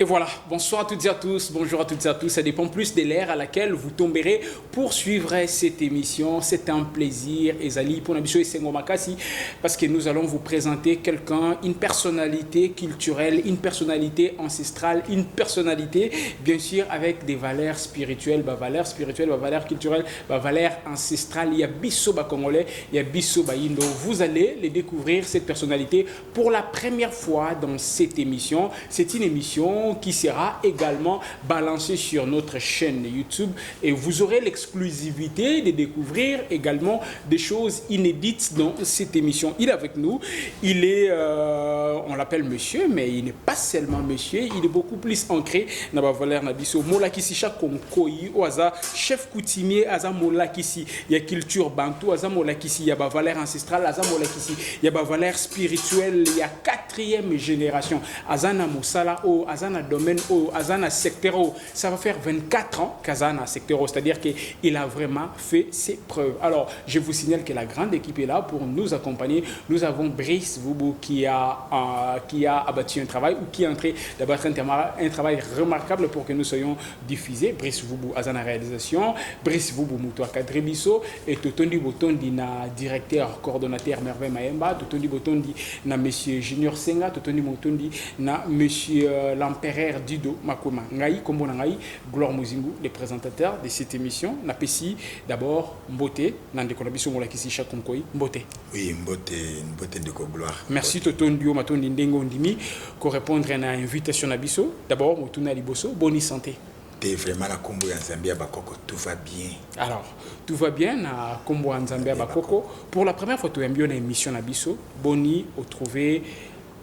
Et voilà, bonsoir à toutes et à tous, bonjour à toutes et à tous. Ça dépend plus de l'ère à laquelle vous tomberez pour suivre cette émission. C'est un plaisir, Ezali, pour Nabiso et Sengo Makasi, parce que nous allons vous présenter quelqu'un, une personnalité culturelle, une personnalité ancestrale, une personnalité, bien sûr, avec des valeurs spirituelles, valeurs culturelles, valeurs ancestrales. Il y a Bisso Congolais, il y a Bisso Indo. Vous allez les découvrir, cette personnalité, pour la première fois dans cette émission. C'est une émission qui sera également balancé sur notre chaîne YouTube et vous aurez l'exclusivité de découvrir également des choses inédites dans cette émission. Il est avec nous, il est, on l'appelle monsieur, mais il n'est pas seulement monsieur, il est beaucoup plus ancré dans la valeur nabiso. Molakisi Chakonkoyi, Oaza, chef coutumier, Aza Molakisi, il y a culture bantou, Aza Molakisi, il y a valeur ancestrale, Aza Molakisi, il y a valeur spirituelle, il y a quatrième génération, Azana Moussala, Azana domaine, Azana secteur, ça va faire 24 ans qu'Azana secteur, c'est-à-dire qu'il a vraiment fait ses preuves. Alors, je vous signale que la grande équipe est là pour nous accompagner. Nous avons Brice Voubou qui a abattu un travail ou qui est en train d'abattre un travail remarquable pour que nous soyons diffusés. Brice Voubou, Azana réalisation, Brice Voubou, Moutoua Kadribiso, et Totondi Botondi, na directeur, coordonnateur Merveille Mayemba, Totondi Botondi, na monsieur Junior Senga, Totondi Botondi, na monsieur l'empereur Dido Makoma. Ngai, Kombo Ngai, Gloire Mozingu, les présentateurs de cette émission. Napesi d'abord Mbote, Nandekonabiso Molakisi Chakonkoi, Mbote. Oui, Mbote de Gloire. Merci Totondio Matondi Ndengo Ndimi, pour répondre à l'invitation Nabiso. D'abord, Motuna Liboso, bonne santé. T'es vraiment à Kombo Nzambia Bakoko, tout va bien. Alors, tout va bien à Kombo Nzambia Bakoko. Pour la première fois, tu as une émission Nabiso. Boni, au trouver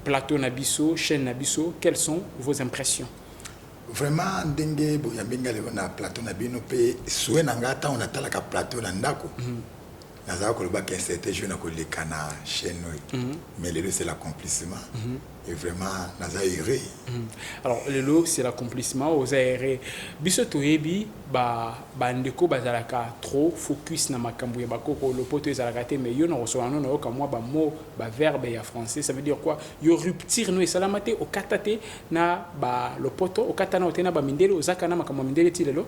plateau Nabiso, chaîne Nabiso. Quelles sont vos impressions? Vraiment, Ndenge, Boyambinga, on a plateau Nabino, pe, souhait Nangata, on a talaka plateau Nandako. Nazara Koloba, qui c'était jeune à les canards, chaîne, mais le c'est l'accomplissement. Et vraiment, Nazara heureux. Alors, le lot, c'est l'accomplissement aux aérés. Bisoto Ebi, Bandeko, Bazalaka, trop focus na makambu ya bakoko, le pote ezalakate, mais yo na reçoit non, comme moi, mot, verbe ya français, ça veut dire quoi? Yo rupture no esalamate, au katate, na, le poto, au katana, otena, mindele, ozakana, makambu mindele, tilelo.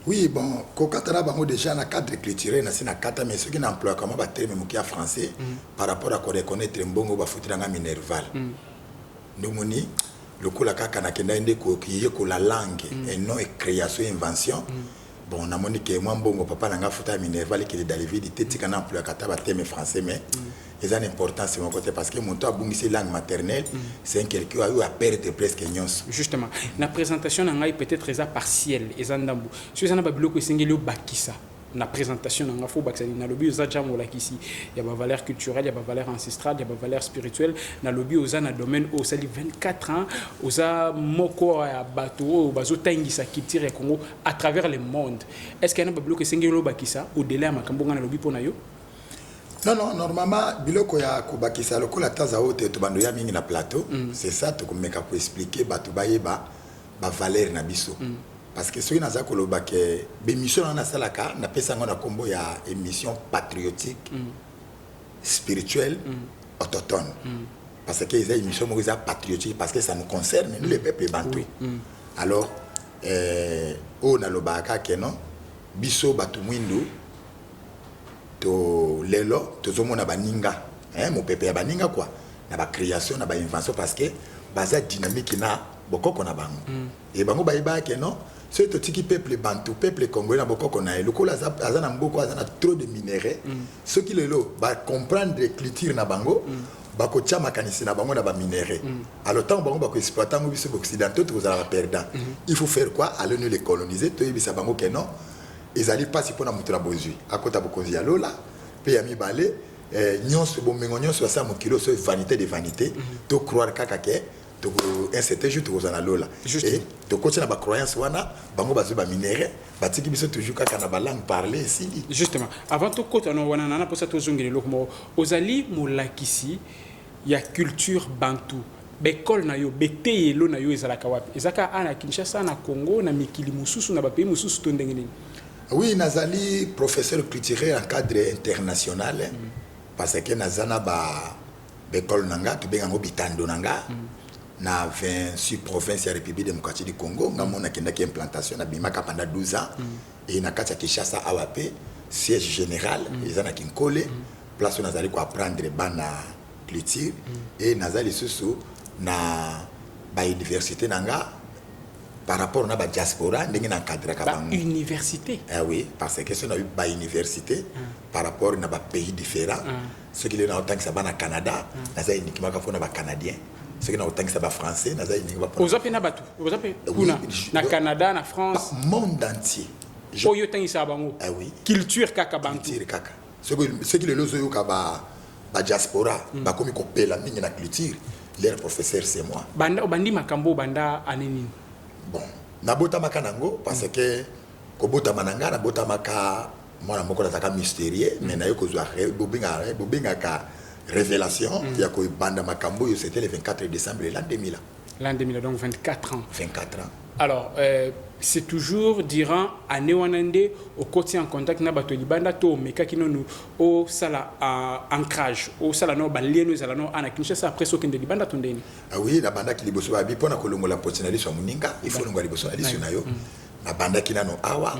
Oui, bon, Kokatara bango déjà na cadre culturel na sina kata mais ceux qui n'emploient comment ba terme mukia français par rapport à reconnaître mbongo ba futiranga minerval. Nomoni le kola kaka na kenda ende ko kiye ko la langue et non et création invention. Bon, na moni ke moi mbongo papa nanga futa minerval qui est dans les villes teti kana emploie kata ba terme français mais ils ont une importance mon côté parce que mon toi bungisi langue maternelle c'est quelqu'un qui a perdre presque nyons. Justement, la présentation nanga peut-être eza partielle ezandambu. Si vous en avez biloko singeli bakisa. La présentation nanga fo bakisali na lobi oza jamu lakisi. Il y a valeur culturelle, il y a valeur ancestrale, il y a valeur spirituelle. Na lobi oza na domaine au sali 24 ans, oza moko ya bato bazo tangisa kitire Congo à travers le monde. Est-ce qu'il y a un biloko singeli bakisa au-delà makambo na lobi pona yo? Non, non, normalement, biloko ya kubakisa loko la taza haute to bando ya mingi na plateau, c'est ça to komeka ko expliquer ba to ba valeur na biso. Parce que ceux qui naza ko loba ke bémission na salaka na pesa ngona kombo ya émission patriotique, spirituelle, autochtone. Parce que les émissions mo za patriotique parce que ça nous concerne nous les peuples bantou. Alors o na loba ka ke non biso batu mwindu to lelo tozomona baninga mon pépé ya baninga quoi na ba création na ba invention parce que baza dynamique na bokoko na bango et bango ba ke non c'est tout qui peuple bantu peuple congolais na bokoko na eloko la za na mboko za na trop de minéraux ceux qui lelo ba comprendre culture na bango ba ko tia makanisi na bango na ba minéraux alors tant bango ba ko exploiter ngo biso occidentaux to za perdant il faut faire quoi aller nous les coloniser to yebisa bango ke non ils allaient pas si pour la moutra bozui à côté bokozi ya lola pe ya mibale nyonso bomengo nyonso sa mo kilo so vanité de vanité to croire kaka ke to un certain jour to za lola et to coach na ba croyance wana bango bazo ba minéraux batiki biso toujours kaka na ba langue parler ici justement avant to kota no wana na pour ça to zongeli lokmo ozali molakisi ya culture bantu bekol na yo beteyelo na yo ezalaka wapi ezaka ana Kinshasa na Congo na mikili mususu na ba pays mususu to ndenge nini? Oui, Nazali, professeur culturel en cadre international, parce que Nazana ba l'école nanga, tu benga bitando nanga, na 26 provinces ya République démocratique du Congo ngamona kendaki implantation na bimaka pendant 12 ans et na kati ya Kinshasa AWP siège général eza na Kinkole place où nazali ko apprendre bana culture et nazali susu na ba université nanga par rapport à la diaspora, nous avons encadré la université. Oui, parce que si on a eu une université par rapport à des pays différents, ceux qui ont autant que ça va au Canada, nous avons uniquement des Canadiens. Ceux qui ont autant que ça va français, nous avons uniquement des Français. Vous avez au Canada, en France, le monde entier. Oui. Culture kaka bantu. Culture kaka. Ceux qui ont la diaspora, comme ils ont la culture, leur professeur c'est moi. Bandi makambo banda aneni. Bon, nabota makanango parce que kobota mananga nabota maka mwana moko nataka mystérieux mais na yoko zwa bobinga ka révélation ya ko banda makambo yo c'était le 24 décembre l'an 2000. L'an 2000 donc 24 ans. 24 ans. Alors c'est toujours durant année wanande au côté en contact na bato libanda to meka kinonu au sala ancrage au sala no balieno sala no ana Kinshasa après so kende libanda tondeni. Ah oui, la banda ki liboso ba bi pona kolongo la potinali so muninga il faut ngwa liboso ali sunayo na banda kinano awa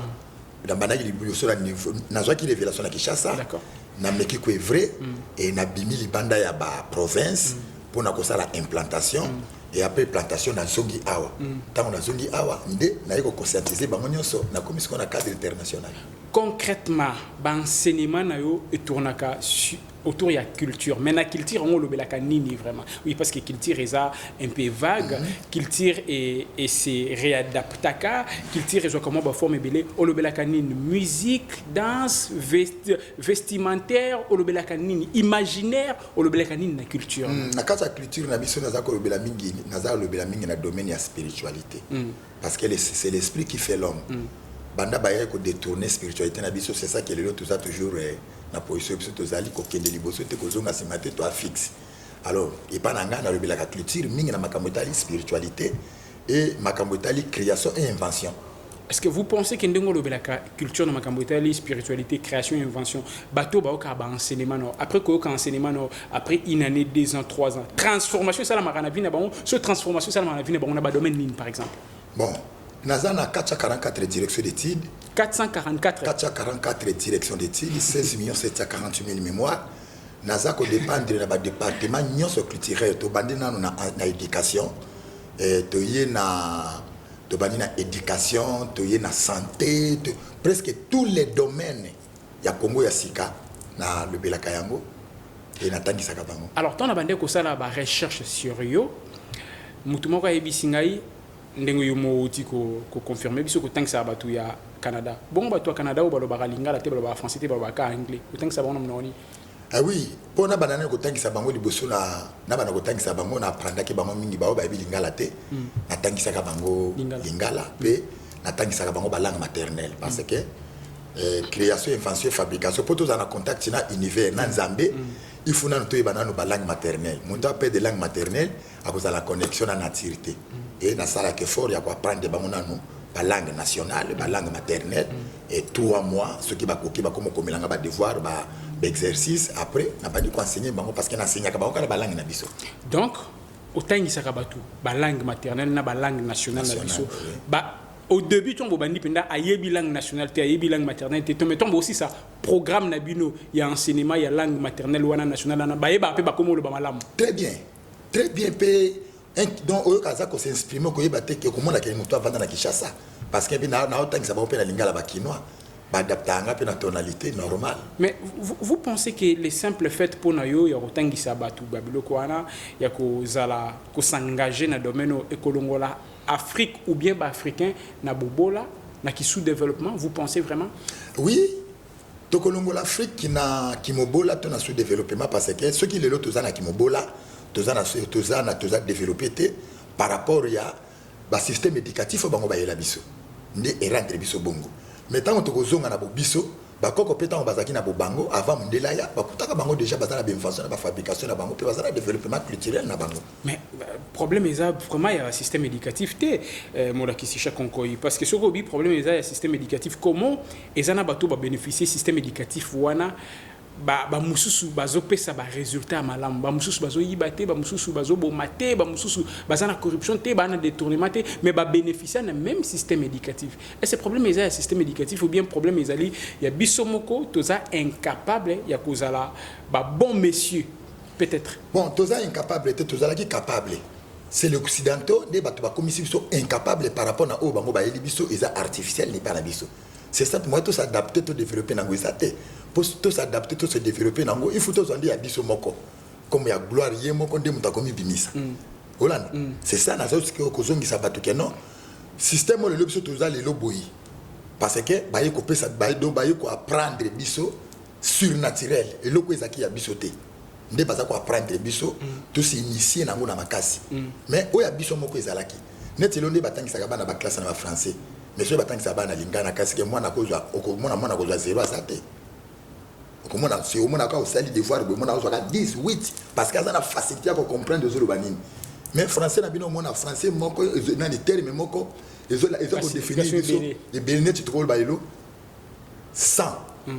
na banda ki liboso la niveau na zwa ki révélation na Kinshasa. D'accord. Na meki ko vrai et na bimi libanda ya ba province pona ko sala implantation. Et après plantation dans Zongi Awa. Tant on a Zongi Awa, on a conscientisé la commission de cadre international. Concrètement, l'enseignement est autour de la culture. Mais la culture, on le nini vraiment. Oui, parce que la culture est un peu vague. La culture est c'est réadaptaka. La culture est comment on forme belé. On le nini musique, danse, vestimentaire. On le nini imaginaire. On le nini la culture. La culture, na biso naza ko le mingi, naza le mingi na domaine de la spiritualité. Parce que c'est l'esprit qui fait l'homme. Banda baye ko détourner spiritualité na biso, c'est ça que les autres toujours na position biso tozali ko kende liboso te ko zonga simate to fixe. Alors et pananga na lobela ka culture mingi na makambo tali spiritualité et makambo tali création et invention. Est-ce que vous pensez que ndengo lobela ka culture na makambo tali spiritualité création et invention bato ba ka ba enseignement no après ko ka enseignement no après une année 2 ans 3 ans transformation ça la marana vie na ba ce transformation ça la marana vie na ba on a ba domaine ligne par exemple. Bon, Nazana 444 directions d'études. 444 directions d'études, 16 748 000 mémoires. Naza ko dépendre de département nyonso culturel to bandi na éducation to yé na to bandi na éducation to yé na santé presque tous les domaines ya Congo ya sika na le belaka yango et na tangisa ka bango. Alors ton abandé ko sala ba recherche sur yo mutu moko ebisingai ndengo yo moti ko confirmer biso ko tangisa batu ya Canada. Bon batu ya Canada o baloba lingala te baloba français te baloba ka anglais. Ko tangisa bango mnoni. Ah oui, pour na banana ko tangisa bango liboso na bana ko tangisa bango na prendre ki bango mingi ba o ba bi lingala te. Na tangisa ka bango lingala pe na tangisa ka bango ba langue maternelle parce que création invention fabrication pour tous en contact na univers na Nzambe il faut na to bana no ba langue maternelle. Mon to appelle de langue maternelle à cause de la connexion à nature. Et na sala que fort ya ko apprendre bango nanu ba langue nationale, ba langue maternelle et 3 mois ce qui va comme komelanga ba devoir ba exercice après n'a pas dit quoi enseigner bango parce que na enseigner ka bango ba langue na biso. Donc autant il saka batu ba langue maternelle na ba langue nationale na biso ba au début ton bobandi penda ayebi langue nationale te ayebi langue maternelle te to mettons aussi ça programme na bino ya enseignement ya langue maternelle wana nationale na ba yeba pe ba komo lo ba malamu. Très bien pe donc au cas ko s'exprimer ko yeba te ke ko mona ke muto avanda na Kinshasa parce que na autant que ça va pe na lingala ba kinois ba adaptanga pe na tonalité normale. Mais vous pensez que les simples faits pour nayo ya kotangisa batu babiloko wana ya ko zala ko s'engager na domaine écolongola Afrique ou bien ba africain na bobola na ki sous-développement, vous pensez vraiment? Oui, to kolongola Afrique qui mobola to na sous-développement parce que ceux qui le lot tozana ki mobola tozana développé par rapport ya ba système éducatif bango ba yela biso ndi erendre biso bongo. Mais tant que tu as un biso, bakoko peta on bazaki na bango avant mondela ya bakutaka bango déjà bazana ba invention na fabrication na bango pe bazana développement culturel na bango. Mais problème est vraiment il y a un système éducatif té mola ki si chaque konkoi parce que ce problème est un système éducatif comment ezana bato ba bénéficier système éducatif wana ba mususu bazo pesa ba résultat malamu ba mususu bazo yibate ba mususu bazo bomate ba mususu bazana corruption te ba na détournement te mais ba bénéficier na même système éducatif et ce problème est un système éducatif ou bien problème ezali ya bisomoko toza incapable ya kozala ba bon monsieur peut-être bon toza incapable te toza qui capable c'est les occidentaux des bato ba commission sont incapables par rapport na o bango ba elibiso eza artificiel n'est pas la biso c'est ça moi tout s'adapter tout développer nango ça te pour tout s'adapter tout se développer nango il faut tout en dire à biso moko comme ya gloire yé moko ndé muta komi bimisa Hollande c'est ça na ce que kozongi sa bato non système le biso toza le loboyi parce que ba yeko pesa ba do ba yeko apprendre biso surnaturel et loko ezaki ya biso te ndé baza ko apprendre biso tout s'initier nango na makasi mais oya biso moko ezalaki neti londe batangisa ka bana ba classe na français mais je batangisa bana lingana kasi ke mwana kozwa okomona mwana kozwa 0 asate okomona si omona ka osali devoir bo mwana kozwa 10 8 parce que ça na facilité à comprendre les urbanines mais français na bino mona français moko na des termes moko ezo ko définir biso les bénéfices tu trouves bailo 100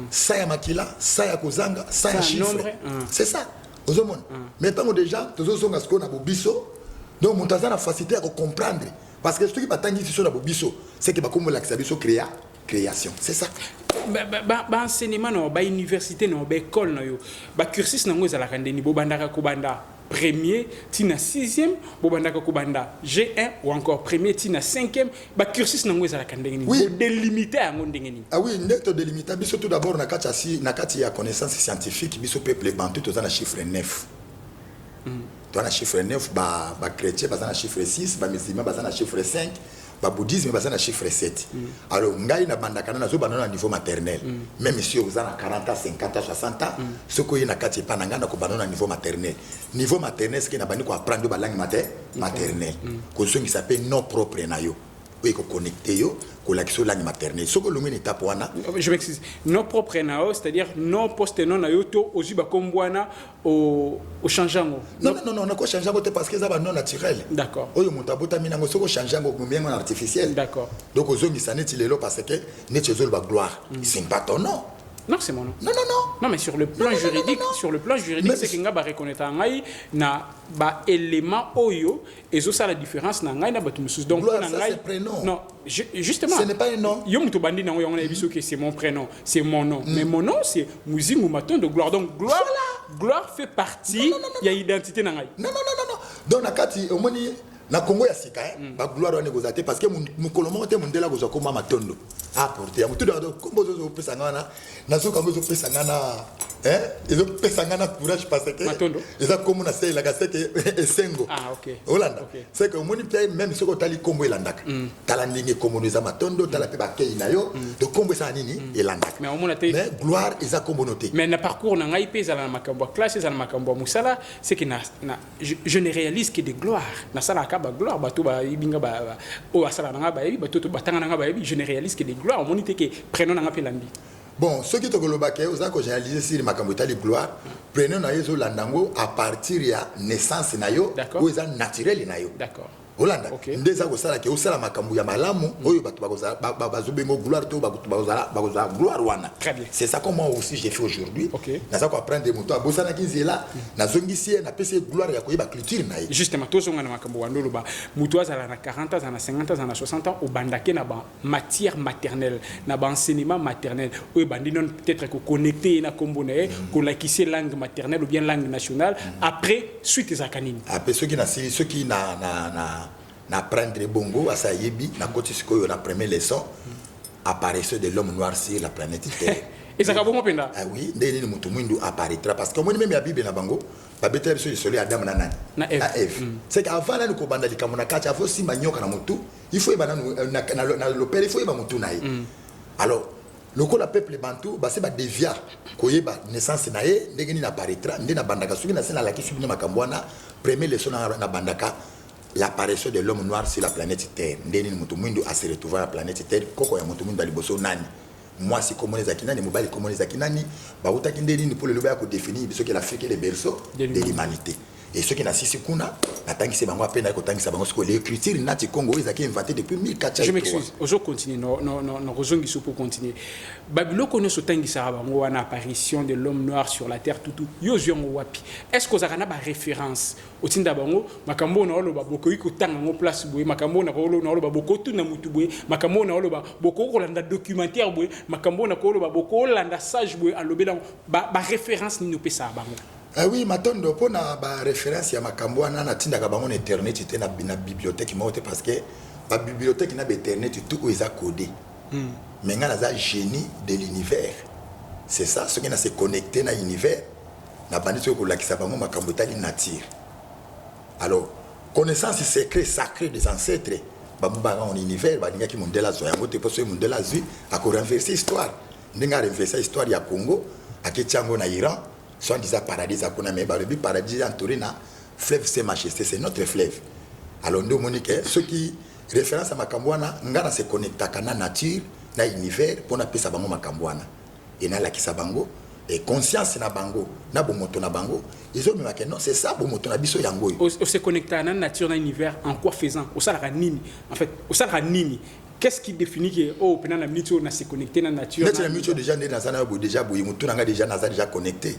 ça ya makila ça ya kozanga ça ya chiffre c'est ça ozomona mais tant déjà tozosonga ce qu'on a bobiso donc montaza na facilité à comprendre parce que ce qui batangi sur la bobiso c'est que ba comme l'accès biso création c'est ça ba enseignement no ba université no ba école no yo ba cursus nango ezala kandeni bo bandaka ko banda premier tina 6e bo bandaka ko banda G1 ou encore premier tina 5e ba cursus nango ezala kandeni bo délimiter yango ndengeni ah oui neto délimiter biso tout d'abord na kati ya connaissance scientifique biso peuple bantu to za chiffre 9 dans le chiffre 9, les chrétiens basent dans le chiffre 6, les musulmans basent dans le chiffre 5, le bouddhisme basent dans le chiffre 7. Alors, ngai na bandakana na zo banana niveau maternel. Même si vous avez 40 ans, 50 ans, 60 ans, ce que vous avez pas na ko banana niveau maternel. Niveau maternel, c'est que na bani ko apprendre la langue maternelle. Ko so qui s'appelle non propre na yo. Ou ko connecter yo ko la langue maternelle. Ce que l'homme étape wana. Je m'excuse. Non propre na yo, c'est-à-dire non poste non na yo to ozuba kombwana au changeango. Non, on a quoi changer parce que ça va non naturel. D'accord. Oyo mutabota minango soko changeango bien artificiel. D'accord. Donc ozongi saneti lelo parce que netezol ba gloire. C'est pas ton nom. Non, c'est mon nom. Non. Non, mais sur le plan juridique, sur le plan juridique, c'est que nga ba reconnaître ngai na ba élément oyo et ça la différence na ngai na batu musus. Donc gloire, ça c'est prénom. Non, justement. Ce n'est pas un nom. Yo muto bandi na on a biso que c'est mon prénom, c'est mon nom. Mais mon nom c'est Muzingu Maton de gloire. Donc gloire fait partie il y a identité na ngai. Non. Donc nakati omoni na Congo ya sika ba gloire wana gozate parce que mukolomo te mundela goza koma matondo apporter ya mutu do kombo zo pesa ngana na zo kambo zo pesa ngana ezo pesa ngana courage parce que matondo eza komo na sei la gasete esengo OK Hollande c'est que omoni pe même ce ko tali kombo elandaka tala ndinge kombo eza matondo tala pe ba kei na yo de kombo eza nini elandaka mais omona te mais gloire eza kombo noté mais na parcours na ngai pesa na makambo classe eza na makambo musala c'est que je ne réalise que de gloire na sala ba gloire bato ba ibinga ba o asala nga ba yebi bato batanga nga ba yebi je ne réalise que des gloires on monite que prénom nga pelambi bon ce qui te golobake oza ko généraliser sur makambo tali gloire prénom na yezo landango à partir ya naissance na yo ou eza naturel na yo d'accord Hollande ndeza ko sala ke osala makambo ya malamu oyo bato bazobengo gloire to bakozala gloire wana c'est ça comme moi aussi j'ai fait aujourd'hui naza ko apprendre moto abosana kinzela nazongisi na pese gloire ya koyeba culture na ye justement tozonga na makambo wandolo ba muto azala na 40 ans na 50 ans na 60 ans au bandake na ba matière maternelle na ba enseignement maternel oyo bandi non peut-être ko connecter na kombo na ye ko lakisi langue maternelle ou bien langue nationale après suite za kanini après ceux qui na prendre bongo à Saïbi, na côté sikoyo na première leçon apparition de l'homme noir sur la planète Terre. Et ça va bon penda. Ah oui, ndeni ni mutu mwindu apparaîtra parce que moi même ya Bible na bango, ba betela biso isoli Adam na nani? Na Eve. C'est qu'avant na ko banda likambo na kati afo simba nyoka na mutu, il faut eba na l'opéra, il faut eba mutu na ye. Alors le peuple bantu ba se ba devia koyeba naissance na ye ndenge ni apparaîtra ndena bandaka suki na sena la kisu na makambwana première leçon na bandaka l'apparition de l'homme noir sur la planète Terre. Ndeni mutu mwindu a se retrouver la planète Terre koko ya mutu mwindu aliboso nani. Moi si comment les akinani mobali comment les akinani ba utaki ndeni ni pour le loba ko définir biso que l'Afrique est le berceau de l'humanité. et ceux qui n'assistent kuna natangisi bango apena ko tangisa bango ce que l'écriture nati Congo ils ont inventé depuis 1400. Je m'excuse, ozo continue non rozongi so pour continuer. Babilo kono so tangisa bango wana apparition de l'homme noir sur la terre tout yo ziongo wapi. Est-ce que ozakana ba référence otinda bango makambo na oloba bokoyi ko tanga ngo place boye makambo na oloba bokotu na mutu boye makambo na oloba boko kolanda documentaire boye makambo na oloba boko landa sage boye alobela ba référence ni no pesa bango. Ah oui, matondo pour na ba référence ya makambo wana na tinda ka bango na internet était na bibliothèque mote parce que ba bibliothèque na internet tout où ils a codé. Mais nga na génie de l'univers. C'est ça ce qui na se connecter na univers na bandi so ko lakisa bango makambo tali nature. Alors, connaissance secret sacré des ancêtres bamubanga en univers balinga ki mondela zo yango te poso mondela zui a ko renverser histoire. Ndinga renverser histoire ya Congo aketiango na Iran. Soit disant paradis à Kuna, mais le paradis entouré na fleuve Saint Majesté, c'est notre fleuve. Alors nous monique ceux qui référence à Makambouana, ngana se connecta kana nature, na univers pour na pesa bango Makambouana. Et na la kisabango et conscience na bango, na bomoto na bango. Ils ont dit non, c'est ça bomoto na biso yango. On se connecta na nature na univers en quoi faisant? Au salara nini. En fait, au salara nini. Qu'est-ce qui définit que oh pendant la minute on a se connecté dans la nature? La minute déjà né dans un déjà boui mutu nanga déjà connecté.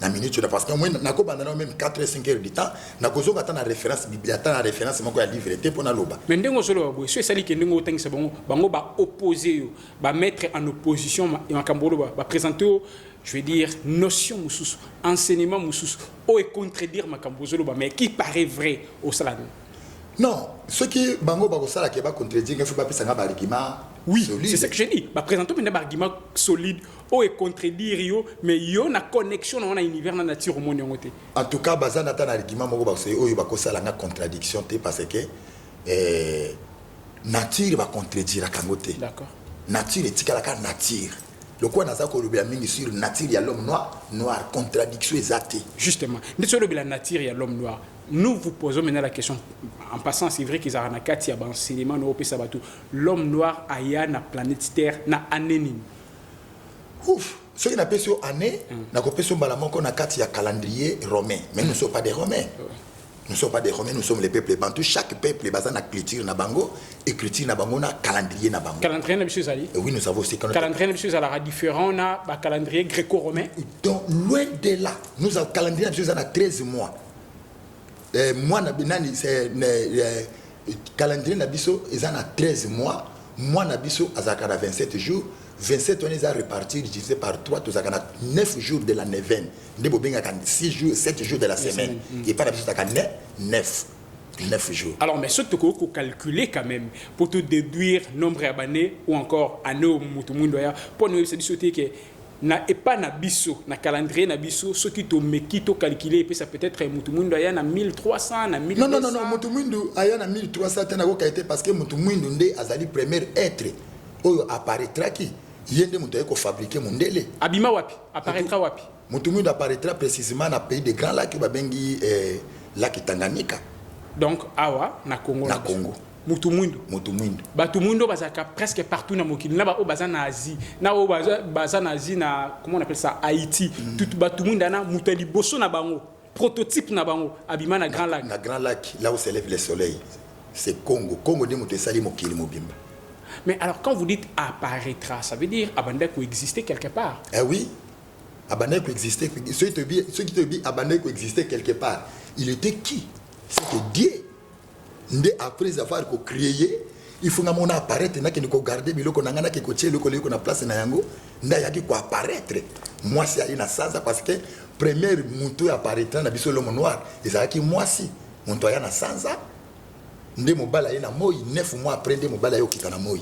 La minute parce que moi nako bandana même 4 5 heures du temps nako zo ngata na référence bibliathèque na référence moko ya livre té pona loba. Mais ndengo solo boui so sali ke ndengo tangisa bango ba opposer yo ba mettre en opposition makambo ba présenter je vais dire notion mususu enseignement mususu o et contredire makambo solo ba mais qui paraît vrai au salade. Non, ce qui bango ba kosala ke ba contredire il faut pas pesa nga ba argument. Oui, c'est ce que j'ai dit. Bah présenter un argument solide ou et contredire yo mais yo na connexion na univers na nature au monde ngote. En tout cas, bazan ata na argument moko ba se oyo ba kosala nga contradiction te parce que nature va contredire kangote. D'accord. Nature etikala ka nature. Le quoi naza ko lobela mingi sur nature ya l'homme noir contradiction exacte. Justement, ndetso lobela nature ya l'homme noir. Nous vous posons maintenant la question. En passant, c'est vrai qu'ils ont un cas qui a un enseignement l'homme noir aya na planète Terre na année. Ouf, ce qui n'a pas sur année, n'a pas sur balamon qu'on a quatre calendrier romain. Mais nous ne sommes pas des Romains. Nous ne sommes pas des Romains, nous sommes les peuples bantous. Chaque peuple est basé na culture na bango, écriture na bango na calendrier na bango. Calendrier na monsieur Zali. Oui, nous savons aussi que calendrier na monsieur Zali différent na calendrier gréco-romain. Donc loin de là, nous avons calendrier na monsieur Zali 13 mois. Moi nabinani c'est calendrier nabiso ils en a 13 mois moi nabiso azakana 27 jours 27 on les a répartis divisé par 3 tous azakana 9 jours de la neuvaine ndebo benga kan 6 jours 7 jours de la semaine et pas nabiso azakana 9 jours. Alors mais ce que tu calculer quand même pour te déduire nombre d'années ou encore années au mutumundu ya pour nous c'est dire que na epa na biso na calendrier na biso ce qui to meki to calculer et puis ça peut être mutumundu aya na 1300 na 1200. Non mutumundu aya na 1300 tena ko kaité parce que mutumundu ndé azali premier être oyo apparaîtra qui yende mutu ko fabriquer mundele abima wapi apparaîtra wapi mutumundu apparaîtra précisément na pays de Grand Lac babengi lac Tanganyika donc awa na Congo Mutumundu. Batumundu bazaka presque partout na mokili na ba o bazana Asie na o bazana Asie na comment on appelle ça Haïti tout batumundu na mutali bosso na bango prototype na bango abima na Grand Lac. Na Grand Lac là où s'élève le soleil c'est Congo de mutu sali mokili mobimba. Mais alors quand vous dites apparaîtra ça veut dire abandé ko exister quelque part. Eh oui. Abandé ko exister ceux qui te dit abandé ko exister quelque part. Il était qui? C'était Dieu. Ndé après avoir créé il faut que apparaître na ko garder biloko nangana ke ko tie loko na place na yango nda yaki ko apparaître moi c'est ali na sanza parce que première mutu apparaître na biso l'homme noir ezalaki moi si muntu aya na sanza ndé mobala ye na moi 9 mois après ndé mobala yo kita na moi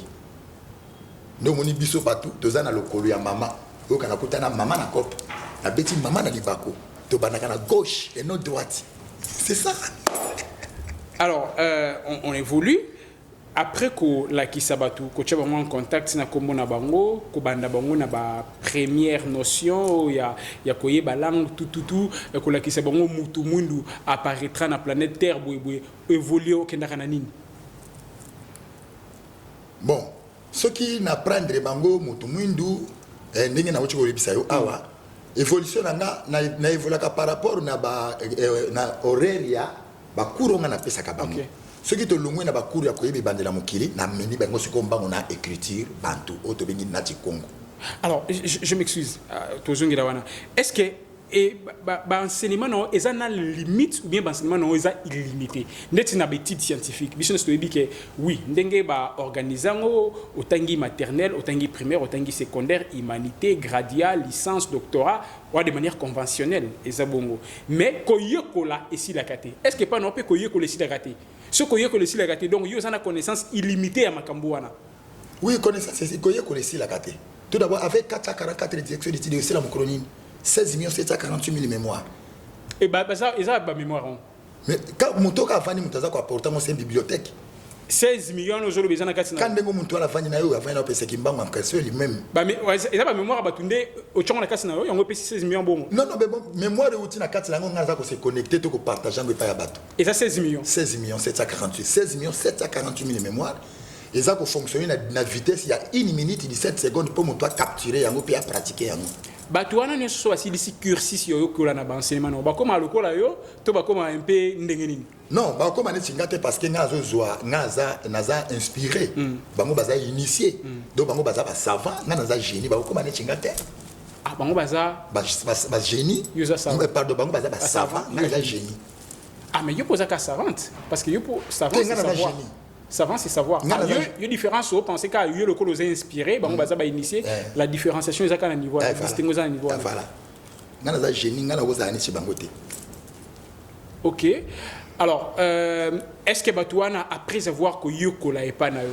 ndé moni biso batu tozana lokolo ya mama yo kana kutana mama na kope na beti mama na libako to banaka na gauche et non droite c'est ça. Alors, on évolue. Après que la Kisabatu, que tu as en contact na kombo na bango, ko banda bango na ba première notion, ya koye ba langue tout, que la Kisabango mutu mundu apparaîtra na planète Terre boy évoluer au kenda kana nini. Bon, ce qui n'apprendre bango mutu mundu ndenge na wuchi ko lebisa yo awa évolution na évoluaka par rapport na horaire ya bakuru nga na pesa ka bango. Ce qui te longwe na bakuru ya koyebi bandela mokili na meni bango siko mbango na écriture bantu oto bengi nati Congo. Alors je m'excuse tozongira wana. Est-ce que enseignement non eza na limite ou bien enseignement non eza illimité ndeti na bétide scientifique biso ne que oui ndenge ba organisango otangi maternelle otangi primaire otangi secondaire humanité gradia licence doctorat ou de manière conventionnelle eza bongo mais koyekola esi la kate est-ce que pas non peut koyekola esi la kate ce koyekola esi la kate donc yo na connaissance illimitée ya makambo wana. Oui, connaissance c'est koyekola esi la kate. Tout d'abord avec 444 directions d'études aussi la micronime 16 748 000 mémoires. Et ça, ils ont mémoire. Mais quand mon toka avani mutaza ko apporter mon bibliothèque. 16 millions de euros besoin na katina. Quand ndengo muntu ala vani na yo avani na pesa kimbango en question lui-même. Ba mais ils ont mémoire batunde au chongo na katina yo yango pesi 16 millions bon. Non mais bon mémoire uti na katina ngo ngaza ko se connecter to ko partager ngo pa ya bato. Et ça 16 millions. 16 748 748 000 mémoires. Et ça ko fonctionner na vitesse il y a 1 minute 17 secondes pour mon toi capturer yango puis à pratiquer yango. Batuana ne so asili cursus yo ko la na enseignement no ba koma lokola yo to ba koma un peu ndenge nini. Non ba koma ne tsingate parce que ngazo zoa naza inspiré bango baza initié donc bango baza ba savant naza génie ba koma ne tsingate ah bango baza ba génie pardon bango baza ba savant naza génie ah mais yo posa ka savante parce que yo pour savant c'est savoir savant c'est savoir il y a différence au penser qu'à yo le col aux inspiré bango baza ba initié la différenciation est à niveau la distinction à niveau voilà naza génie ngana oza ani bangote. OK. Alors, est-ce que Batouana, après avoir que Yokola et Panayo,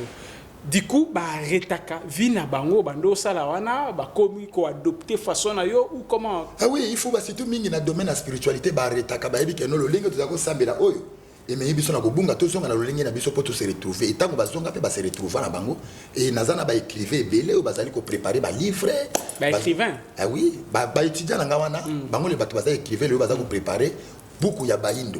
du coup, retaka vina bango bando salawana, komi ko adopter façon na yo ou comment? Ah oui, il faut surtout mingi na domaine la spiritualité retaka ba ebi keno lo linga tuzako sambela oyo. Et mais biso na ko bunga to songa na lo linga na biso poto se retrouver. Et tant que bazonga pe ba se retrouver na bango et nazana ba écrivain belé ou bazali ko préparer ba livre. Ba écrivain. Ah oui, ba étudiant na ngawana, bango le batu bazali écrivain le bazali ko préparer beaucoup ya baindo.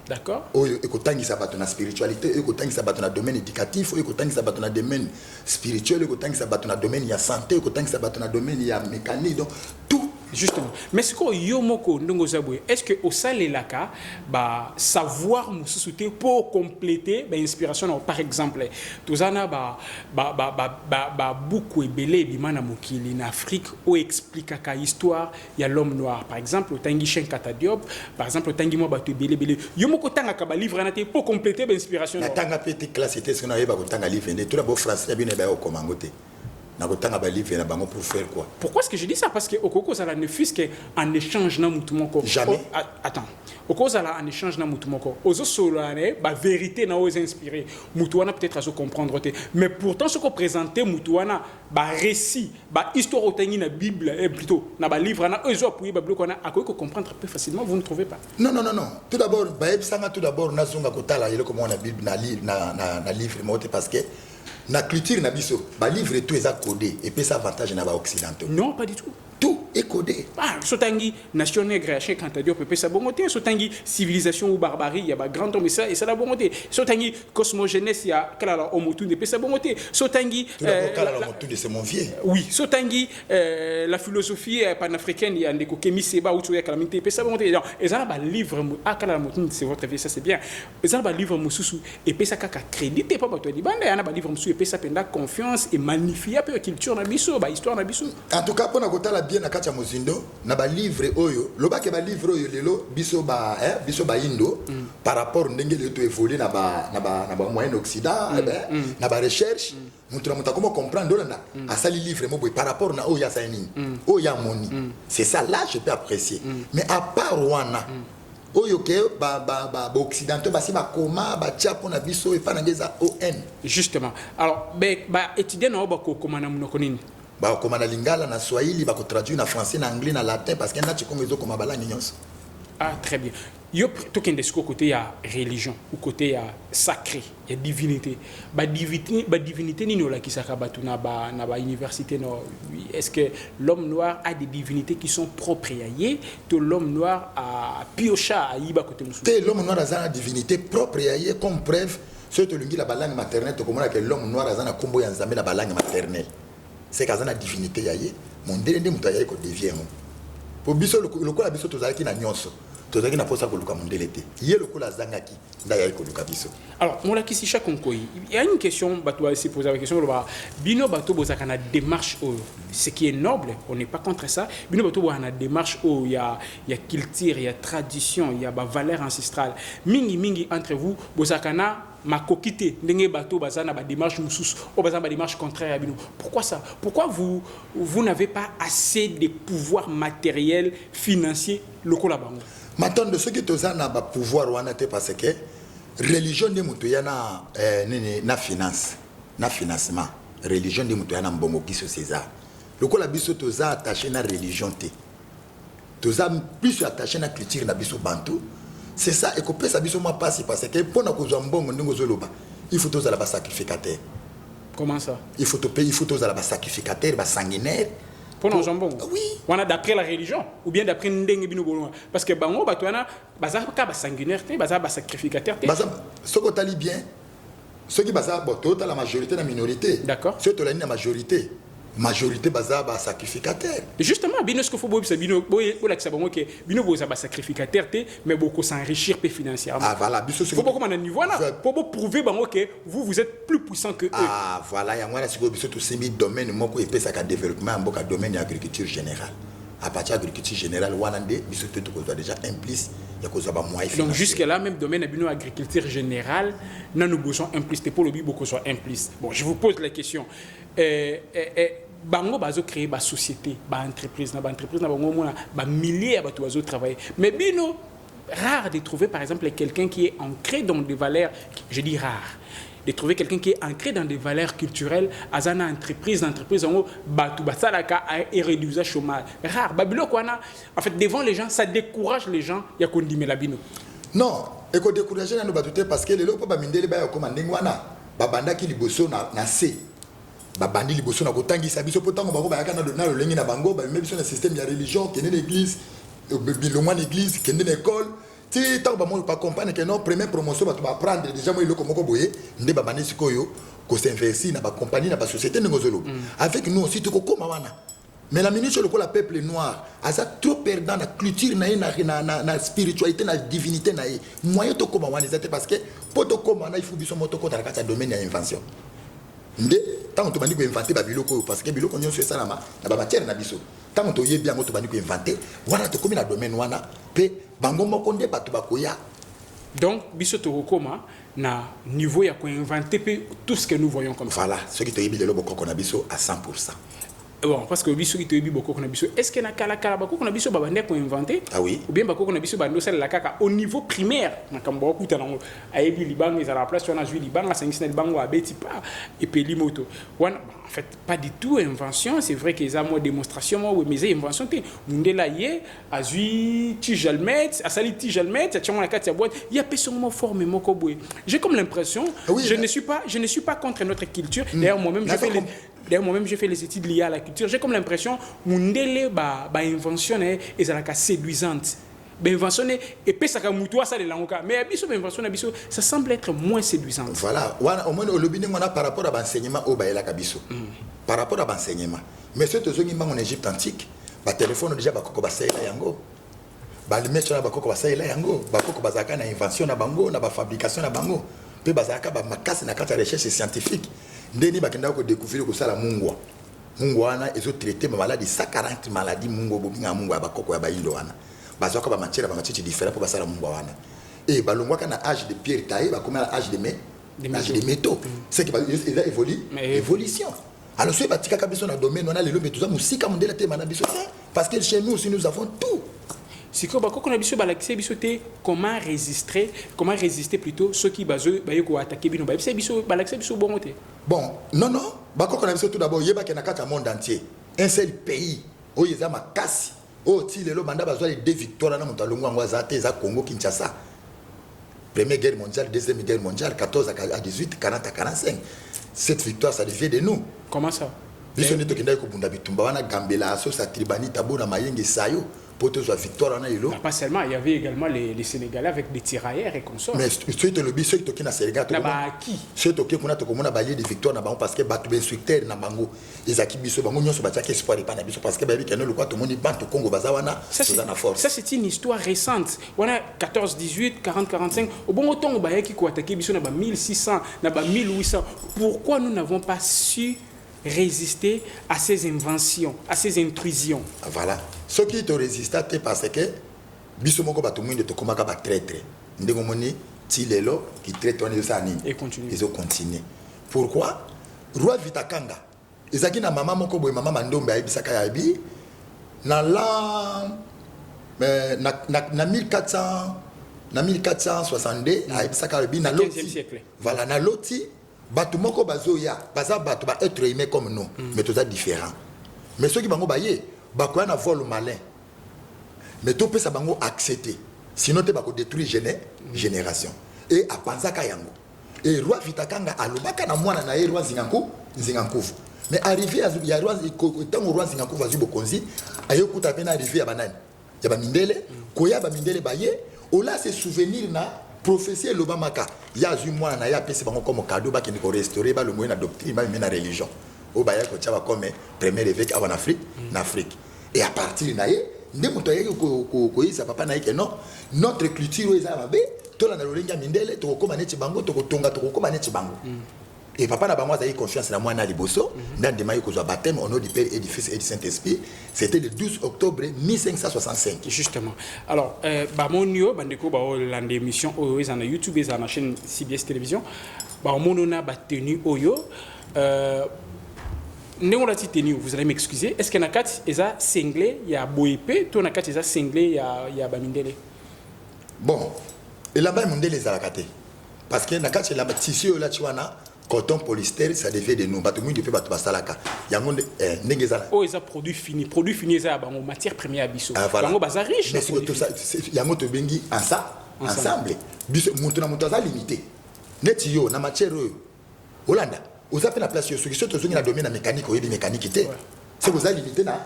D'accord. Ekotangi sabato na spiritualité, ekotangi sabato na domaine éducatif, ekotangi sabato na domaine spirituel, ekotangi sabato na domaine ya santé, ekotangi sabato na domaine ya mécanique, donc tout. Justement. Mais ce que yomoko ndongo zabwe, est-ce que au salé laka ba savoir mususuté pour compléter ba inspiration par exemple tozana ba beaucoup ebele bimana mokili na Afrique o explique ka histoire ya l'homme noir par exemple tangi Cheikh Anta Diop par exemple tangi mo ba to ebele yomoko tanga ka ba livre na te pour compléter ba inspiration na tanga petit classe était ce qu'on avait ba ko tanga livre tout d'abord français bien ba ko mangote. Pour faire quoi? Pourquoi est-ce que je dis ça? Parce que au Koko ça ne fût qu'en échange na mutumoko. Jamais. Attends. Au Koko ça en échange na mutumoko. Aux solane, ba vérité na os inspiré. Mutuana peut-être à se comprendre. Mais pourtant ce qu'on présentait mutuana, ba récit, ba histoire otangi na Bible, plutôt na ba livre na eux appuyé ba bloc na à quoi comprendre plus facilement. Vous ne trouvez pas? Non. Tout d'abord, tout d'abord na zonga kotala yelo comme on a Bible na livre moté parce que na culture na biso ba livre tout est codé et puis ça avantage na ba occidentaux. Non, pas du tout. Tout est codé. Ah, sotangi nation nègre Cheikh Anta Diop peut ça bongoté, sotangi civilisation ou barbarie, il y a ba grand homme et ça la bongoté. Sotangi cosmogénèse il y a kala omotu ne peut ça bongoté. Sotangi kala omotu c'est mon vieux. Oui, sotangi la philosophie panafricaine il y a ndeko Kemi Seba ou tu ya calamité peut ça bongoté. Et ça ba livre kala omotu c'est votre vie ça c'est bien. Et ça ba livre mususu et peut ça kaka crédité pas bato di banda ya na ba livre mususu et peut ça penda confiance et magnifier peu culture na biso ba histoire na biso. En tout cas pour na kotala bien na kati ya mozindo na ba livre oyo lobake ba livre oyo lelo biso ba indo par rapport ndenge le to évoluer na ba moyen occident na ba recherche mutra muta comment comprendre na asali livre mo boy par rapport na oya saini oya moni c'est ça là je peux apprécier mais à part wana oyo ke ba occidentaux ba si ba koma ba tia pona biso e fa na ngeza on justement alors ba étudier na ba ko koma na munoko nini ba koma na lingala na swahili ba ko traduire na français na anglais na latin parce que na ti kongo ezo koma ba langue nyonso. Ah très bien. Yo to kende siko côté ya religion ou côté ya sacré ya divinité ba divinité ni no la kisaka batu na ba université no est-ce que l'homme noir a des divinités qui sont propres à yé to l'homme noir a piocha a yiba côté musu te l'homme noir a une divinité propre à yé comme preuve ce to lungi la langue maternelle to komona que l'homme noir a na kombo ya nzambe na langue maternelle c'est qu'à la divinité yaye mondele nde muto ayai ko dévier mo po biso lokola biso tozalaki na nyonso tozalaki na posa koluka mondele te ye lokola azangaki nda ayai koluka biso. Alors molakisi chaque konkoi il y a une question bato va se poser la question loba bino bato bozaka na démarche ce qui est noble, on n'est pas contre ça. Bino bato ba na démarche il y a culture, il y a tradition, il y a ba valeur ancestrale mingi entre vous bozaka na makokite ndenge bato bazana ba démarche mususu o bazana ba démarche contraire à bino. Pourquoi ça? Pourquoi vous n'avez pas assez de pouvoir matériel financier lokola bango? Maintenant de ceux qui tozana ba pouvoir wana te parce que religion de mutu yana na finance na financement religion de mutu yana mbongo kiso César lokola biso toza attaché na religion te toza plus attaché na culture na biso bantu. C'est ça, et que ça biso ma passe parce que pour na kozwa mbongo ndingo zoloba il faut tous la ba sacrificateur. Comment ça? Il faut te payer, il faut tous la ba sacrificateur, ba sanguinaire. Pour nos jambons. Oui. On a d'après la religion ou bien d'après ndenge bino bolon parce que bango bato wana baza ka ba sanguinaire te baza ba sacrificateur te. Baza ce que tu bien ceux qui baza boto la majorité la minorité. D'accord. Ceux qui la majorité baza ba sacrificateur. Justement bino ce qu'il faut boire c'est bino boy la que ça bango que bino boza ba sacrificateur te mais beaucoup s'enrichir pe financièrement. Ah voilà, biso faut beaucoup à niveau là pour prouver bango que vous êtes plus puissant que eux. Ah voilà, ya ngwana siko biso to simi domaine moko epesa ka développement mboka domaine agriculture générale. À partir de l'agriculture générale wanande biso to ko déjà implice ya ko za ba moyen. Donc jusque là même domaine bino agriculture générale nan nous besoin implice pour le bi beaucoup soit implice. Bon, je vous pose la question bango bazo créer ba société, ba entreprise na bango mona ba milliers ba to bazo travailler. Mais bino rare de trouver par exemple quelqu'un qui est ancré dans des valeurs, je dis rare, de trouver quelqu'un qui est ancré dans des valeurs culturelles, azana entreprise en batu basalaka et réduire le chômage. Rare. Babilo kwana en fait devant les gens ça décourage les gens ya kondime la bino. Non, et ko décourager na no batute parce que les lopo ba mindele ba ya komande ngwana babanda ki liboso na C. Babandi liboso na kotangisa biso potango bango bayaka na lolengi na bango ba même biso na système ya religion kende l'église bilongwa l'église kende l'école ti tant ba mo pas comprendre que non première promotion ba to ba prendre déjà moi iloko moko boye nde babandi sikoyo ko s'investir na ba compagnie na ba société ngozolo avec nous aussi to ko koma wana. Mais la minute sur le peuple noir a ça trop perdant la culture na spiritualité na divinité na moyen to koma wana parce que pour to koma na il faut biso moto ko dans le domaine ya invention. Nde tant to bandi ko inventer ba biloko parce que biloko nyonso esalama na ba matière na biso tant to yebi yango to bandi ko inventer wana to komi na domaine wana pe bango moko nde bato bakoya. Donc biso to koma na niveau ya ko inventer tout ce que nous voyons comme ça. Voilà, ce qui te yebi lelo boko na biso à 100%. Bon, parce que biso qui te yebi boko na biso est-ce que na kala bako na biso ba bande ko inventer? Ah oui. Ou bien bako na biso bando sel la kaka au niveau primaire na kambo kuta na ayebi libango ils à la place on a joué libango à 5 libango à beti pas et puis limoto. En fait pas du tout invention, c'est vrai qu'ils ont moi démonstration moi mais c'est invention te mundela yé azui tijalmet asali tijalmet tchama la carte ya boîte il y a personne mot forme moko boy. J'ai comme l'impression oui, je ne suis pas contre notre culture. D'ailleurs moi-même j'ai fait les études liées à la culture. J'ai comme l'impression mundele ba invention et ça la séduisante. Invention et puis ça ka mutu ça les langues mais biso invention biso ça semble être moins séduisant. Voilà, au moins le bini on a par rapport à l'enseignement au baïla kabiso. Par rapport à l'enseignement. Mais ceux qui sont en Égypte antique, ba téléphone déjà ba koko ba saïla yango. Ba le mettre ba koko ba saïla yango, ba koko ba zaka na invention na bango, na ba fabrication na bango. Pe ba zaka ba makasi na kata recherche scientifique. Ndeni ba kenda ko découvrir ko sala mungwa. Mungwa na ezo traiter ma maladie 140 maladies mungo bobinga mungwa ba koko ya ba indo wana. Bazoka ba matière différent pour basala mungwa wana et balongwa kana âge de pierre taillé ba comme âge de métaux c'est qui va évolution alors ce batika kabiso na domaine on a les lobe tout ça musika mondela te mana biso parce que chez nous aussi nous avons tout si ko bako na biso balakise biso te comment résister plutôt ceux qui bazo bayeko attaquer bino ba biso balakise biso bongo te bon non bako na biso tout d'abord yeba ke na kata monde entier un seul pays o yeza makasi. Oh, si les banda bazwa les 2 victoires na montalongo ngwa zate za Congo Kinshasa. Première guerre mondiale, deuxième guerre mondiale, 14 à 18, 40 à 45. Cette victoire ça devient de nous. Comment ça? Biso neto kenda ko bunda bitumba wana gambela aso sa tribani tabona mayenge sayo pour te la victoire en Aïlo. Pas seulement, il y avait également les Sénégalais avec des tirailleurs et consorts. Mais ceux qui ont Sénégal, qui ceux qui ont balayé des victoires parce que Batou instructeur na bango ezaki biso bango nyonso batia espoir pas na biso parce que babi keno le quoi tout le monde bantu Congo bazawana ça c'est une histoire récente. On a 14 18 40 45 au bon temps ba yaki ko attaquer biso na ba 1600 na ba 1800. Pourquoi nous n'avons pas su résister à ces inventions, à ces intrusions? Voilà. Ceux qui te résistent parce que biso moko bato mwinde to komaka ba traître. Ndenge moni ti lelo qui traite on ça ni et continue. Ils ont continué. Pourquoi? Roi Vitakanga ezaki na mama moko boye mama Mandombe ayebisaka ya bi na la na 1462 ayebisaka bi na loti. Voilà na loti bato moko bazoya baza bato ba être aimé comme nous mais tout ça différent. Mais ceux qui bango baye bakoya na vol malin. Mais tout peut ça bango accepter. Sinon tu vas détruire génération. Et à Panzaka yango. Et roi Vitakanga alobaka na mwana na roi Zingankuvu. Mais arrivé à ya roi tant roi Zingankuvu azubo konzi ayokuta pena arrivé à banane. Ya ba mindele koya ba mindele baye ola se souvenir na prophétie lobamaka. Ya azu mwana na ya pese bango comme cadeau ba ki ko restaurer ba le moyen na doctrine ba na religion. O ba ya ko tchaba comme premier évêque en Afrique, en Afrique. Et à partir na ye ndemo to yeki ko isa papa na yeke non notre culture eza mabe tola na lolenga mindele to ko maneti bango to ko tonga to ko maneti bango et papa na bango azayi confiance na mwana liboso ndande mayi ko zo baptême au nom du Père et du Fils et du Saint-Esprit. C'était le 12 octobre 1565 justement. Alors bamonio bandeko ba lande émission oyo eza na YouTube eza na chaîne CBS télévision ba monona ba tenu oyo vous allez m'excuser. Est-ce qu'il y a un eza singlé, il y a boépé, tout un eza singlé, il y a bamindele. Bon, et là-bas mondele les alakate. Parce que nakat c'est la tissu là tu vois coton polyester ça devient de nous. Batu mu depuis batu basalaka. Yango ndengeza. Oh eza produit fini eza ba matière première biso. Bango baza riche. Mais tout ça yango to bengi ensemble. Biso mutu na mutu za limité. Net yo na matière Hollanda. Vous avez la place sur ce qui est dans domaine mécanique ou mécanique. C'est vous avez limité là.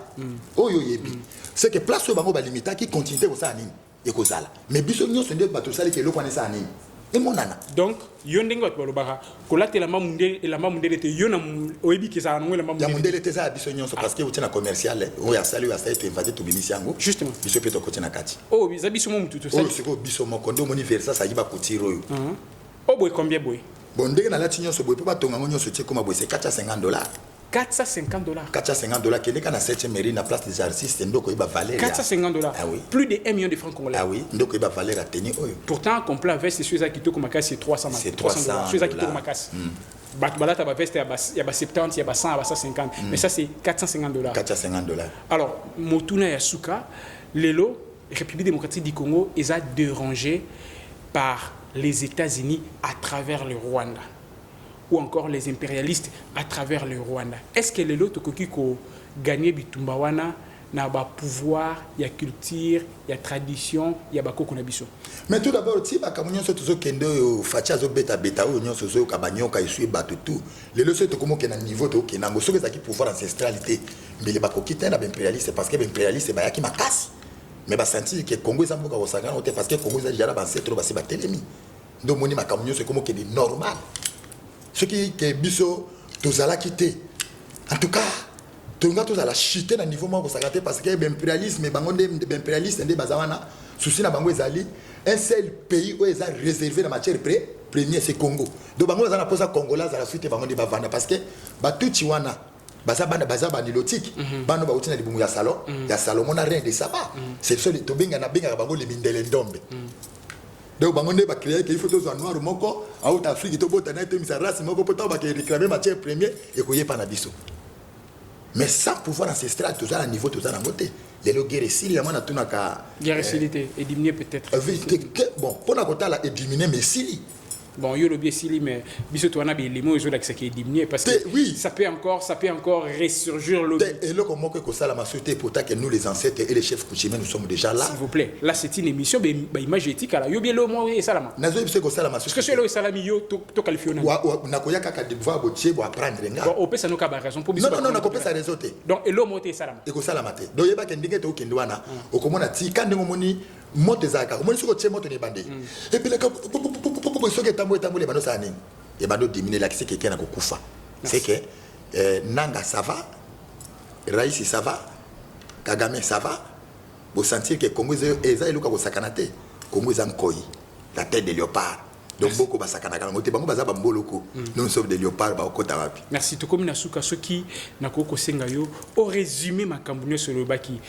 C'est que place sur le limité qui continue au Sanin et Kozala. Mais bisogno sont des bateaux salés qui le connaissent à Nin. Et mon nana. Donc, yondengot balobara. Kolate la mamundé et la mamundé était yona oebi qui ça la mamundé. La mamundé était à bisogno parce que vous êtes un commercial. Ou à salut à ça et invité tout bénitiango. Justement. Biso peut côté na kati. Oh, ils habitent sur mon tout ça. Oh, c'est quoi bisomo kondo moni versa ça y va coutiro. Oh boy combien boy? Bon, dès que la latinion se boit, pas tonga monio se tient comme c'est $450. $450. $450 qui est dans la 7e mairie na place des artistes ndoko iba valeur. $450. Ah oui. Plus de 1 million de francs congolais. Ah oui, ndoko iba valeur à tenir oyo. Pourtant complet veste sur ça qui to comme c'est 300 $. C'est 300 sur ça qui to comme casse. Balata ba veste il y a 70, il y a 100, il y a 150. Mais ça c'est $450. $450. Alors, Motuna Yasuka, Lelo, République démocratique du Congo, ils a dérangé par les États-Unis à travers le Rwanda ou encore les impérialistes à travers le Rwanda. Est-ce que les autres qui ont gagné Bitumbawana n'a pas pouvoir, il y a culture, il y a tradition, il y a bako konabiso. Mais tout d'abord, si ba kamunyo so tozo kendo facha zo beta o nyo so kabanyoka isui batutu. Les leçons to komo kena niveau to kena ngo soke zaki pouvoir ancestralité. Mais les bako kitena impérialiste parce que impérialiste ba yaki makasi. Mais senti que Congo est un peu comme ça parce que Congo est déjà avancé trop parce que c'est ennemi. Donc moni makamunyo c'est comme que est normal. Ce qui que biso tozala quitté. En tout cas, tonga tozala chiter na niveau mo ça parce que l'impérialisme bango impérialiste ndé bazawana souci na bango ezali un seul pays où ils ont réservé la matière première c'est Congo. Donc bango bazana posa congolais à la suite bango de bavanda parce que batuti wana baza nilotique bano ba utina libumu ya salon ya Salomon na rien de ça va c'est ça to benga na benga bango le mindele ndombe donc bango ne ba créer que il faut tous en noir moko out Afrique to bota na te misa race moko poto ba réclamer matière première et koye pa na biso mais sans pouvoir ancestral tout ça à niveau tout ça na moté les guerres ici la mana tunaka guerre et diminuer peut-être bon pour na kota la diminuer mais si Bon, yo le biesili mais biso to na be les mots là qui est diminué parce que oui. ça peut encore ressurgir le et là comment que ça la massoté pour que nous les ancêtres et les chefs coutumiers nous sommes déjà là. S'il vous plaît. Là c'est une émission ba image éthique là. Yo bien le mot et ça là. Nazo biso ko ça la massoté. Parce que c'est là salami yo to qualifier na. Na koya kaka devoir botier bo apprendre nga. Bon, on peut ça nous ka raison pour biso. Non, na ko pesa raison te. Donc et le mot et ça là. Et ko ça la maté. Donc yeba kendinge to kende wana okomona ti kande ngomoni moto zaka. Omoni soko tie moto ne bande. Et puis le ka soki tambo le bano ça nini. Et bado diminuer la qui c'est quelqu'un na kokufa. C'est que Nanga ça va, Raisi ça va, Kagame ça va. Vous sentir que Congo eza eluka ko sakanate. Congo eza nkoi, la tête de léopard. Donc beaucoup ba sakana kana ngote bango baza bamboloko. Nous sommes des léopards ba okota wapi. Merci to comme na suka soki na koko senga yo au résumé makambu sur le baki.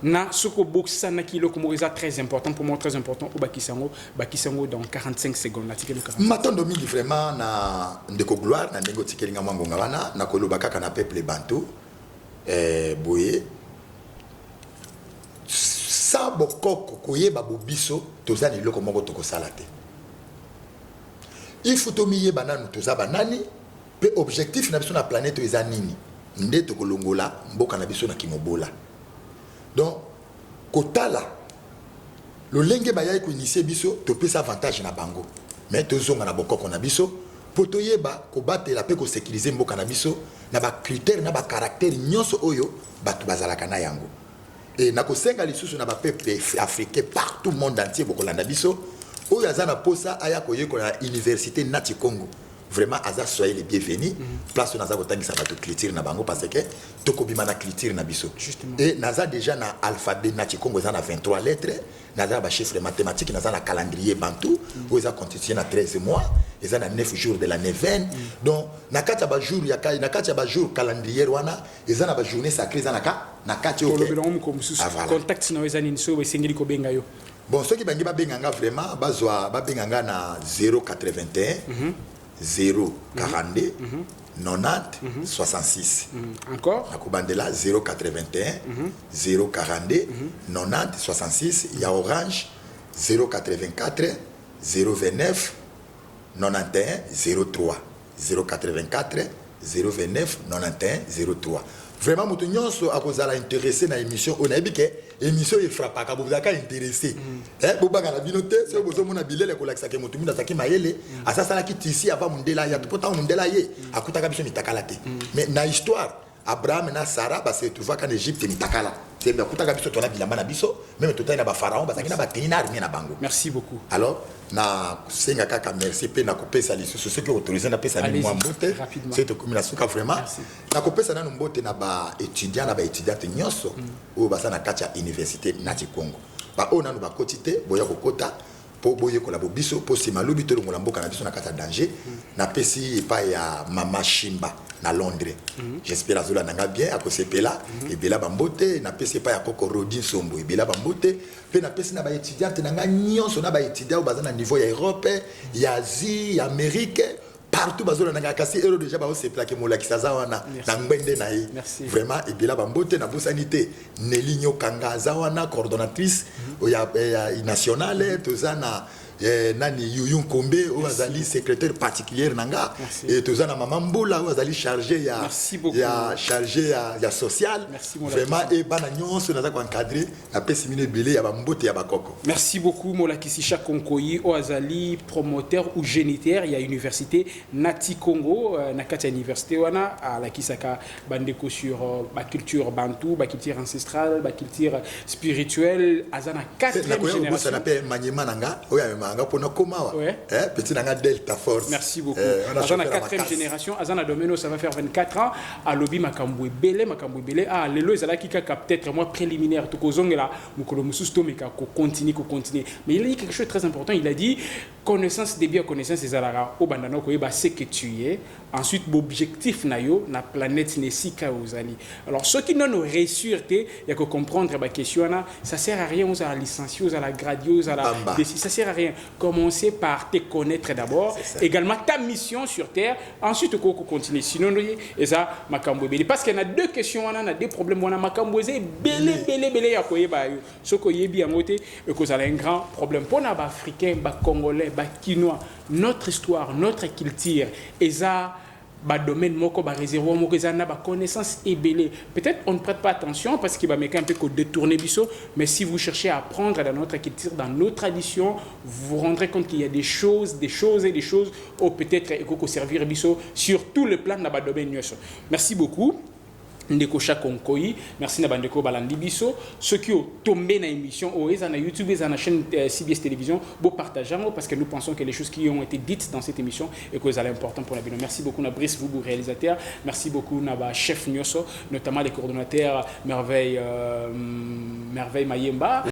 Na soko boxa na kilo comme ça très important pour moi très important au bakisango dans 45 secondes l'article 40. Matondo mingi vraiment na ndeko gloire na ndeko tikelinga mwangonga wana na koloba kaka na peuple bantu boye sa bokoko koyeba bobiso toza ni loko moko tokosala te. Il faut tomiye bananu toza banani pe objectif na biso na planète eza nini nde tokolongola mboka na biso na kimobola. Donc, kotala, le lenge bayai ko initier biso, to pesa avantage na bango. Mais tozonga na boko na biso, potoyeba ko battre la pe ko sécuriser mboka na biso, na ba critère na ba caractère nyonso oyo batu bazalaka na yango. Et na ko senga lisusu na ba peuple africain partout monde entier bokolanda biso, oyo azana posa aya ko yeko na université Nati Congo. Vraiment aza soyez les bienvenus place naza kotangisa bato culture na bango parce que tokobima na culture na biso et naza déjà na alphabet na Congo za na 23 lettres naza ba chiffre mathématique naza na calendrier bantu où ça constitué na 13 mois et ça na 9 jours de la neuvaine donc na kati ba jour ya na kati ba jour calendrier wana et ça na ba journée sacrée za na kati OK contact na weza nini so sengeli ko benga yo bon ceux qui bangi ba benganga vraiment bazwa ba benganga na 081 0 42 90 66 encore nakubandela 081 0 42 90 66 il y a orange 084 029 91 03 084 029 91 03 vraiment moto nyonso akozala intéressé na émission on a dit que émission il frappe ka bozaka intéressé bobanga na bino te so bozo mona bilele ko lakisa ke moto minda taki mayele asasala ki tisi ava mundela ya pota mundela ye akutaka biso mitakala te mais na histoire Abraham na Sarah ba se trouva en Égypte mitakala c'est bien akutaka biso tona bilamba na biso même tota na ba pharaon ba sakina ba tenina armée na bango. Merci beaucoup. Alors na senga kaka merci pe na kopesa lisusu ce que autorisé na pesa ni moi mbote c'est to combination ka vraiment na kopesa na mbote na ba étudiant na ba étudiante nyonso o basa na kacha université Nati Congo ba ona no ba kotite boya kokota po boye ko la bobiso po si malubi to ngola mboka na biso na kata danger na pesi pa ya mama Shimba na Londres j'espère azola nanga bien akosepela et bela bambote na pesi pa ya koko Rodin Sombo et bela bambote pe na pesi na ba étudiante nanga nyonso na ba étudiant baza na niveau ya Europe ya Asie ya Amérique partout bazola nanga kasi euro déjà ba osepela ke mola kisaza wana na ngwende na ye vraiment et bela bambote na bosanité Nelinyo Kanga zawana coordonnatrice ya nationale tozana nani Yuyun Kombe ozali secrétaire particulier nanga et tozana mama Mbola ozali chargé ya chargé ya social vraiment et bana nyonso naza ko encadrer na pesi mine belé ya bambote ya bakoko. Merci beaucoup Molakisi Chakonkoyi ozali promoteur ou géniteur ya université Nati Congo na kati université wana à la kisaka bandeko sur ba culture bantou ba culture ancestrale ba culture spirituelle azana 4e génération ça s'appelle Manyema nanga petit nanga Delta Force. Merci beaucoup. Azana 4e génération azana domeno ça va faire 24 ans à lobby Makambwe Belé ah lelo ezalaki kaka peut-être moi préliminaire to kozongela mukolo mususu to meka ko continuer mais il a dit quelque chose de très important il a dit connaissance des biens connaissance des alara au bandana ko yeba ce que tu es ensuite l'objectif na yo na planète nesika ozali alors ceux qui non réussir te ya ko comprendre ba question na ça sert à rien aux à licencier aux à la gradie aux à la ça sert à rien commencer par te connaître d'abord, également ta mission sur Terre, ensuite tu continuer. Sinon, et ça, parce qu'il y a deux questions, on a des problèmes, on a belé, ce que y et que ça a un grand problème. Pour les Africains, les Congolais, les Quinois, notre histoire, notre culture, et ça, domaine moko réservoir moko ezana ba connaissance ébélé. Peut-être on ne prête pas attention parce qu'il va mettre un peu que détourner biso, mais si vous cherchez à apprendre dans notre culture, dans nos traditions, vous vous rendrez compte qu'il y a des choses ou peut-être eko servir biso sur tout le plan na ba domaine nyonso. Merci beaucoup. Ndeko Chakonkoi, merci na bandeko balandi biso. Ceux qui ont tombé dans l'émission, na YouTube, na chaîne CBS Télévision, beau partageons parce que nous pensons que les choses qui ont été dites dans cette émission et que c'est important pour la vie. Merci beaucoup na Brice Vubu réalisateur, merci beaucoup na chef Nyoso, notamment les coordonnateurs Merveille Mayemba.